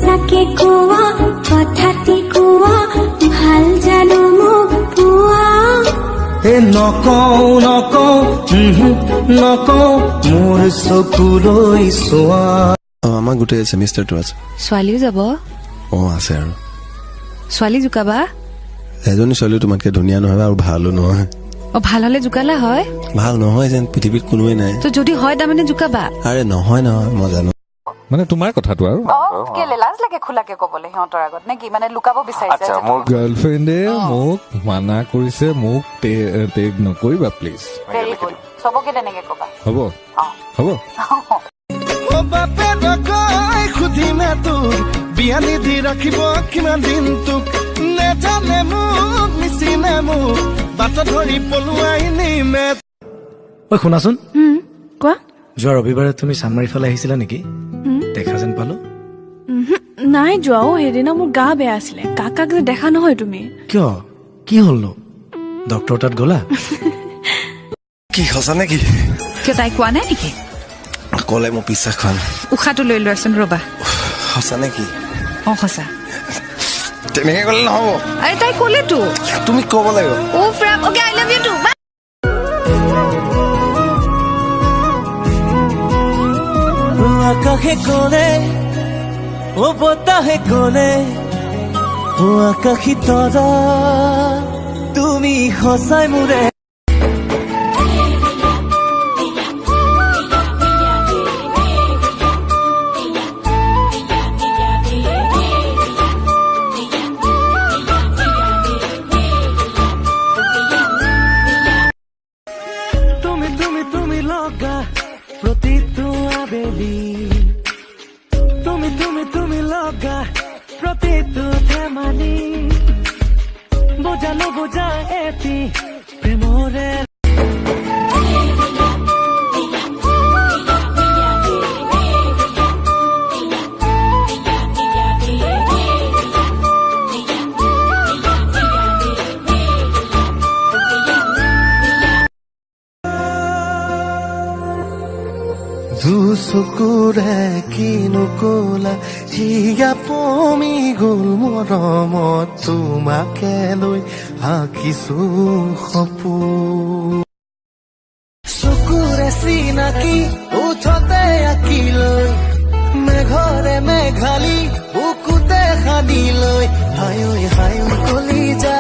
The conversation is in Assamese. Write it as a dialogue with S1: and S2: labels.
S1: সঁচাকে কোৱা কথাটি কোৱা ভাল জানো মোক পোৱা
S2: নকওঁ মোৰ চকুলৈ চোৱা
S3: আমাৰ গোটেই ছেমিষ্টাৰটো আছে
S4: ছোৱালীও যাব
S3: আছে আৰু
S4: ছোৱালী জোকাবা
S3: এজনী ছোৱালী তোমাতকে ধুনীয়া নহয় আৰু ভালো নহয়
S4: ভাল হলে জোকালা হয়
S3: ভাল নহয় যেন পৃথিৱীত কোনোৱে নাই
S4: তো যদি হয় তাৰমানে জোকাবা
S3: আৰে নহয় মই জানো
S5: মানে তোমাৰ কথাটো আৰু
S4: কেলে লাজ লাগে খোলাকে কবলে সিহঁতৰ আগত নে কি মানে লুকাব বিচাৰিছে
S5: মোৰ গাৰ্লফ্ৰেণ্ডে মোক মানা কৰিছে মোক টেগ নকৰিবা প্লিজ
S4: ভেৰি গুড সবকে তেনেকে কবা
S5: হ'ব হ'ব
S2: বাপে নকয় সুধিমে তোক বিয়া নিধি ৰাখিব কিমান দিন তোক নেজানে মোক নিচিনে মোক বাট ধৰি পলুৱাই নিমে
S6: ঐ শুনাচোন
S4: কোৱা
S6: যোৱা ৰবিবাৰে তুমি চানমাৰীৰ ফালে আহিছিলা নেকি দেখা যেন পালো
S7: নাই যোৱাও সেইদিনা মোৰ গা বেয়া আছিলে কাকাক যে দেখা নহয় তুমি
S6: কিয় কি হ'লনো ডক্টৰ তাত গ'লা
S3: কি সঁচা নেকি
S4: কিয় তাই কোৱা নাই নেকি
S3: ক'লে মই বিশ্বাস খাম
S4: উশাহটো লৈ লোৱাচোন ৰবা
S3: সঁচা নেকি
S4: সঁচা
S3: তেনেকে ক'লে নহ'ব
S4: আৰে তাই ক'লেতো
S3: তুমি ক'ব লাগিব
S4: okay I love you too
S2: আকাশে ক'লে ও বতাহে ক'লে ও আকাশী তৰা তুমি সঁচাই মোৰে তুমি লগা প্ৰতিটো আবেলি তুমি লগা প্ৰতিটো ধেমালি বুজালো বুজা এটি প্ৰেমৰে চকুৰে কিনো ক'লা হিয়া পমি গ'ল মৰমত তোমাকে লৈ আঁকিছো সপোন চকুৰে চিনাকি উঠতে আঁকি লৈ মেঘৰে মেঘালী বুকুতে সানি লৈ হায়ৈ কলিজা